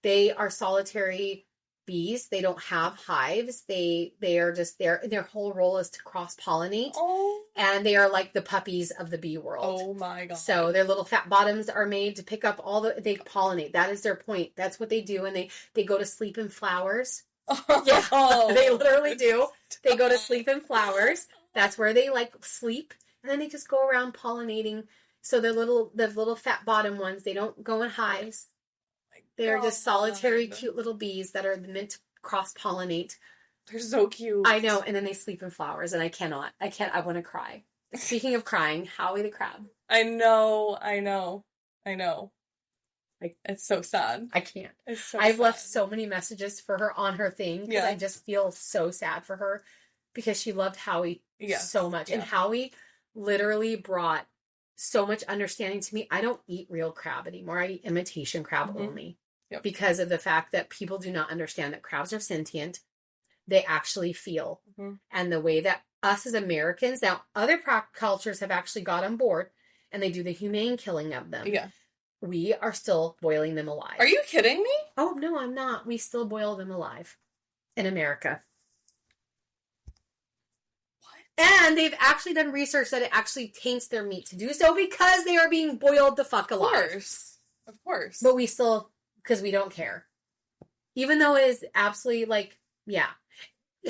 they are solitary bees. They don't have hives. They are just there. Their whole role is to cross-pollinate. Oh. And they are like the puppies of the bee world. Oh, my God. So their little fat bottoms are made to pick up they pollinate. That is their point. That's what they do. And they go to sleep in flowers. They literally do. They go to sleep in flowers. That's where they sleep. And then they just go around pollinating. So the little fat bottom ones, they don't go in hives. They're just solitary, cute little bees that are meant to cross-pollinate. They're so cute. I know. And then they sleep in flowers, and I want to cry. Speaking of crying, Howie the crab. I know. Like, it's so sad. I can't. It's so I've sad. left so many messages for her on her thing, because I just feel so sad for her, because she loved Howie so much. And Howie literally brought so much understanding to me. I don't eat real crab anymore. I eat imitation crab only. Yep. Because of the fact that people do not understand that crabs are sentient. They actually feel. And the way that us as Americans, now other cultures have actually got on board, and they do the humane killing of them. Yeah. We are still boiling them alive. Are you kidding me? Oh, no, I'm not. We still boil them alive in America. And they've actually done research that it actually taints their meat to do so, because they are being boiled the fuck alive. Of course. But we still, because we don't care. Even though it is absolutely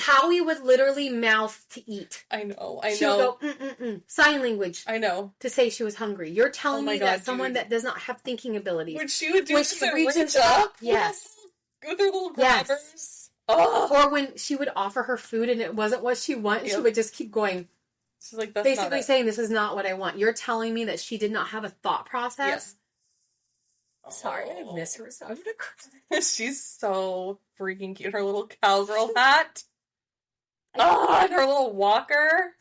Howie would literally mouth to eat. I know. She would go, sign language. I know. To say she was hungry. You're telling me that someone that does not have thinking abilities. When she would do this and reach up? Yes. With her little grabbers. Yes. Oh. Or when she would offer her food and it wasn't what she wanted, she would just keep going. She's like, that's basically saying, this is not what I want. You're telling me that she did not have a thought process? Yes. Sorry, I miss her so. I'm gonna cry. She's so freaking cute. Her little cowgirl hat. Oh, and her little walker.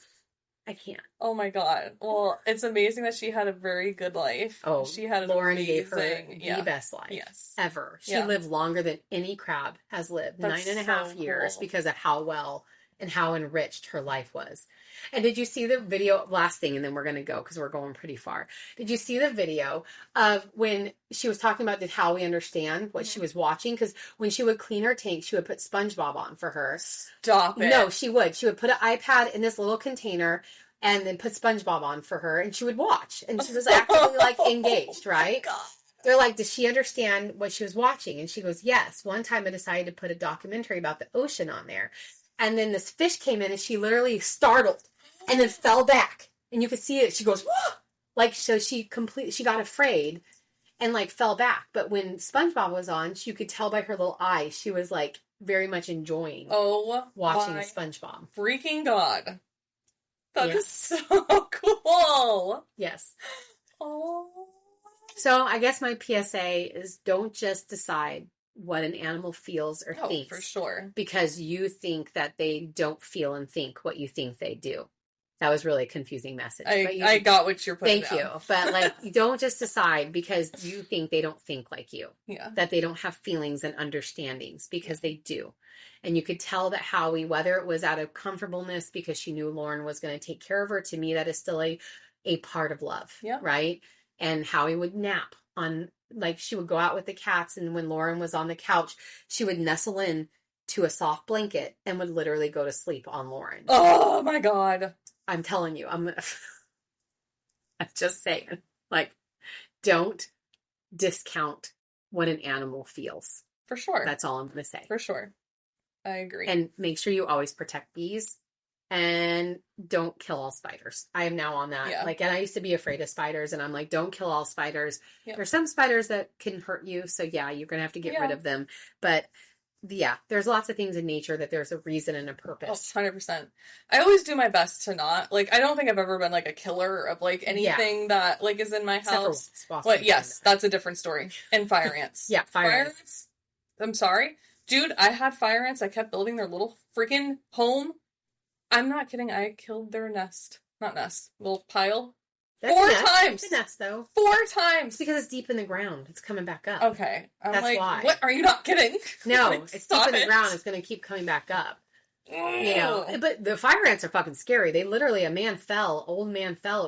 I can't. Oh my god. Well, it's amazing that she had a very good life. Oh, she had an Lauren amazing, gave her the best life ever. She lived longer than any crab has lived. That's 9.5 years because of how well and how enriched her life was. And did you see the video, last thing, and then we're going to go because we're going pretty far. Did you see the video of when she was talking about how we understand what she was watching? Because when she would clean her tank, she would put SpongeBob on for her. Stop it. No, she would. She would put an iPad in this little container and then put SpongeBob on for her, and she would watch. And she was actively, like, engaged, right? Oh, they're like, does she understand what she was watching? And she goes, yes. One time I decided to put a documentary about the ocean on there. And then this fish came in, and she literally startled and then fell back. And you could see it. She goes, whoa! Like, so she got afraid and, like, fell back. But when SpongeBob was on, you could tell by her little eyes, she was, like, very much enjoying watching SpongeBob. Freaking God. That is so cool. Yes. Oh. So I guess my PSA is don't just decide what an animal feels or thinks. For sure. Because you think that they don't feel and think what you think they do. That was really a confusing message. I got what you're putting Thank you. But, like, you don't just decide because you think they don't think like you. Yeah. That they don't have feelings and understandings, because they do. And you could tell that Howie, whether it was out of comfortableness because she knew Lauren was going to take care of her, to me, that is still a part of love. Yeah. Right? And Howie would nap on, like, she would go out with the cats, and when Lauren was on the couch, she would nestle in to a soft blanket and would literally go to sleep on Lauren. Oh my God. I'm telling you, I'm just saying, like, don't discount what an animal feels. For sure. That's all I'm going to say. For sure. I agree. And make sure you always protect bees and don't kill all spiders. I am now on that. Yeah. Like, and I used to be afraid of spiders, and I'm like, don't kill all spiders. Yep. There's some spiders that can hurt you. So yeah, you're going to have to get rid of them. But yeah, there's lots of things in nature that there's a reason and a purpose. 100%. I always do my best to not, like, I don't think I've ever been, like, a killer of, like, anything that, like, is in my house. But yes, that's a different story. And fire ants. Yeah, fire ants. I'm sorry. Dude, I had fire ants. I kept building their little freaking home. I'm not kidding. I killed their nest. Not nest. Little pile. That's 4 times. It's a nest, though. 4 times. It's because it's deep in the ground. It's coming back up. Okay. That's like, why. What? Are you not kidding? No, it's deep in the ground. It's going to keep coming back up. You know, but the fire ants are fucking scary. They literally, old man fell.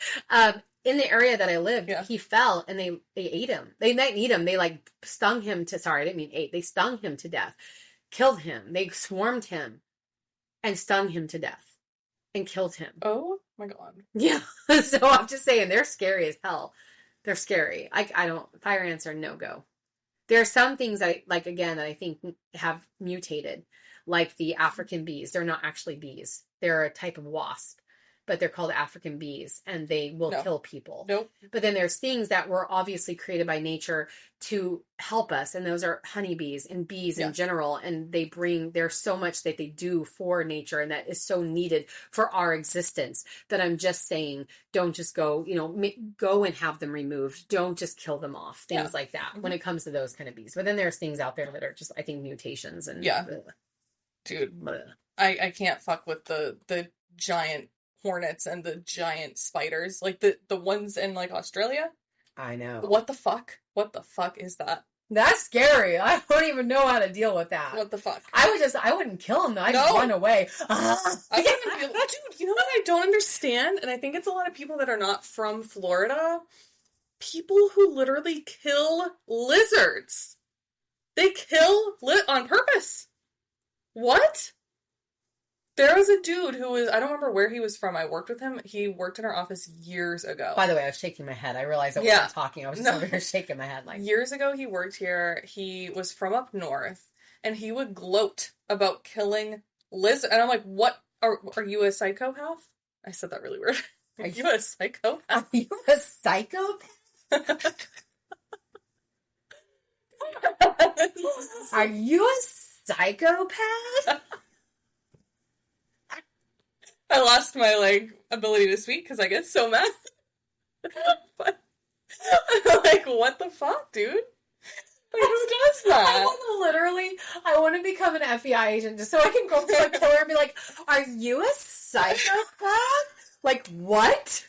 In the area that I lived, he fell, and they ate him. They didn't eat him. They, like, stung him to, sorry, I didn't mean ate. They stung him to death. Killed him. They swarmed him and stung him to death and killed him. Oh my God. Yeah. So I'm just saying, they're scary as hell. They're scary. Fire ants are no-go. There are some things that I think have mutated, like the African bees. They're not actually bees. They're a type of wasp, but they're called African bees, and they will kill people. Nope. But then there's things that were obviously created by nature to help us, and those are honeybees and bees in general, and there's so much that they do for nature, and that is so needed for our existence, that I'm just saying, don't just go, go and have them removed. Don't just kill them off. Things like that when it comes to those kind of bees. But then there's things out there that are just, I think, mutations. And Dude, I can't fuck with the giant hornets and the giant spiders, like the ones in, like, Australia. I know. What the fuck is that? That's scary. I don't even know how to deal with that. What the fuck? I wouldn't kill him though. I'd just run away. Dude, you know what I don't understand? And I think it's a lot of people that are not from Florida. People who literally kill lizards. They kill on purpose. What? There was a dude who was, I don't remember where he was from. I worked with him. He worked in our office years ago. By the way, I was shaking my head. I realized I wasn't talking. I was just over here shaking my head. Like, years ago, he worked here. He was from up north, and he would gloat about killing lizards. And I'm like, what? Are you a psychopath? I said that really weird. Are you a psychopath? Are you a psychopath? Are you a psychopath? I lost my, ability to speak because I get so mad. But I'm like, what the fuck, dude? Like, who does that? I want to become an FBI agent just so I can go to a killer and be like, are you a psychopath? Like, what?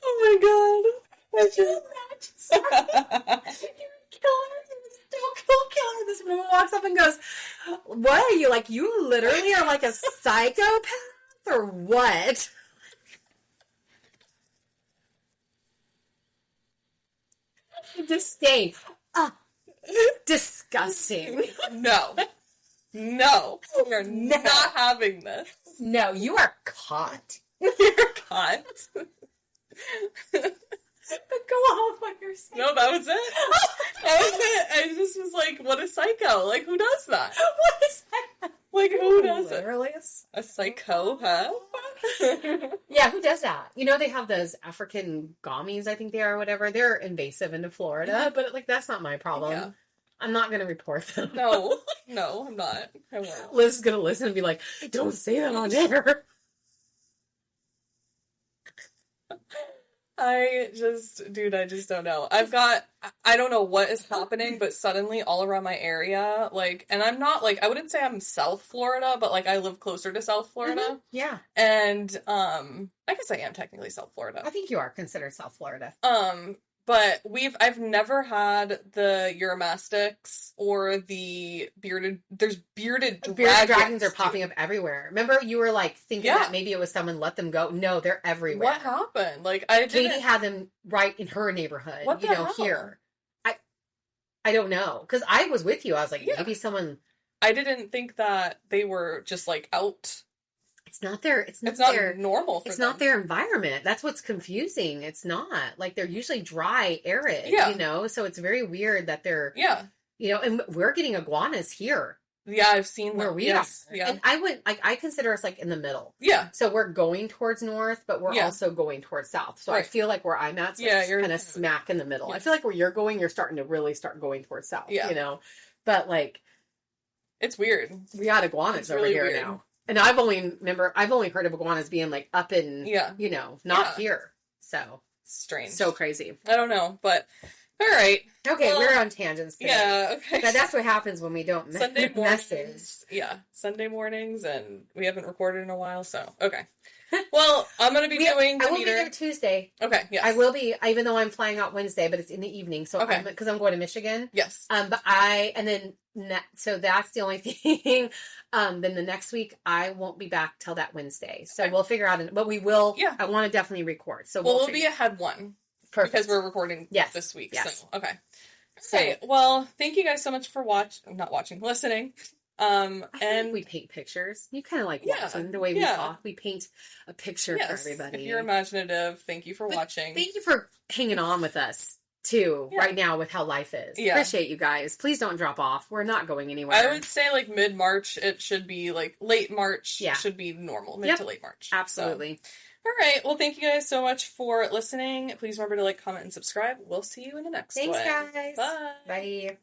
Oh my god. You're a killer. Still killer. This woman walks up and goes, what are you, like, you literally are like a psychopath or what? Disdain. Disgusting. No. We are not having this. No, you are caught. You're caught. But go on what you're saying. No, that was it. That was it. I just was like, what a psycho. Like, who does that? What is that? Like, who does Literally it? A psycho, huh? Yeah, who does that? You know, they have those African gummies, I think they are, or whatever. They're invasive into Florida, but, like, that's not my problem. Yeah. I'm not going to report them. No, I'm not. I won't. Liz is going to listen and be like, don't say that on air. I just don't know. I don't know what is happening, but suddenly all around my area, like, and I'm not, like, I wouldn't say I'm South Florida, but, like, I live closer to South Florida. Mm-hmm. Yeah. And, I guess I am technically South Florida. I think you are considered South Florida. But I've never had the Uromastics or the bearded dragons are popping up everywhere. Remember, you were like thinking that maybe it was someone let them go. No, they're everywhere. What happened? Like, Katie had them right in her neighborhood. What the hell? Here. I don't know, because I was with you. I was like, maybe someone. I didn't think that they were just like out. It's not their normal for them. It's not their environment. That's what's confusing. It's not. Like, they're usually dry, arid, so it's very weird that they're, and we're getting iguanas here. Yeah, I've seen where them. we are. Yeah. And I consider us like in the middle. Yeah. So we're going towards north, but we're also going towards south. So I feel like where I'm at, you're kind of smack in the middle. Yes. I feel like where you're going, you're starting to really start going towards south, but like. It's weird. We got iguanas over here weird. Now. And I've only heard of iguanas being like up in, not here. So strange. So crazy. I don't know, but all right. Okay, we're on tangents today. Yeah, okay. But that's what happens when we don't Sunday mornings. Yeah, Sunday mornings, and we haven't recorded in a while, so okay. Well, I'm going to be doing I will be there Tuesday. Okay, yes. I will be, even though I'm flying out Wednesday, but it's in the evening, so because I'm going to Michigan. Yes. So that's the only thing. Then the next week, I won't be back till that Wednesday. So we'll figure out, but we will, I want to definitely record. So we'll be ahead one. Perfect. Because we're recording this week. Yes. So, okay. Okay. Well, thank you guys so much for listening. I think we paint pictures. You kind of like watching the way we talk. We paint a picture for everybody. If you're imaginative, thank you for watching. Thank you for hanging on with us too right now with how life is. Yeah. Appreciate you guys. Please don't drop off. We're not going anywhere. I would say like mid-March. It should be like late March. Should be normal. Mid to late March. Absolutely. So. All right. Well, thank you guys so much for listening. Please remember to like, comment, and subscribe. We'll see you in the next one. Thanks, guys. Bye. Bye.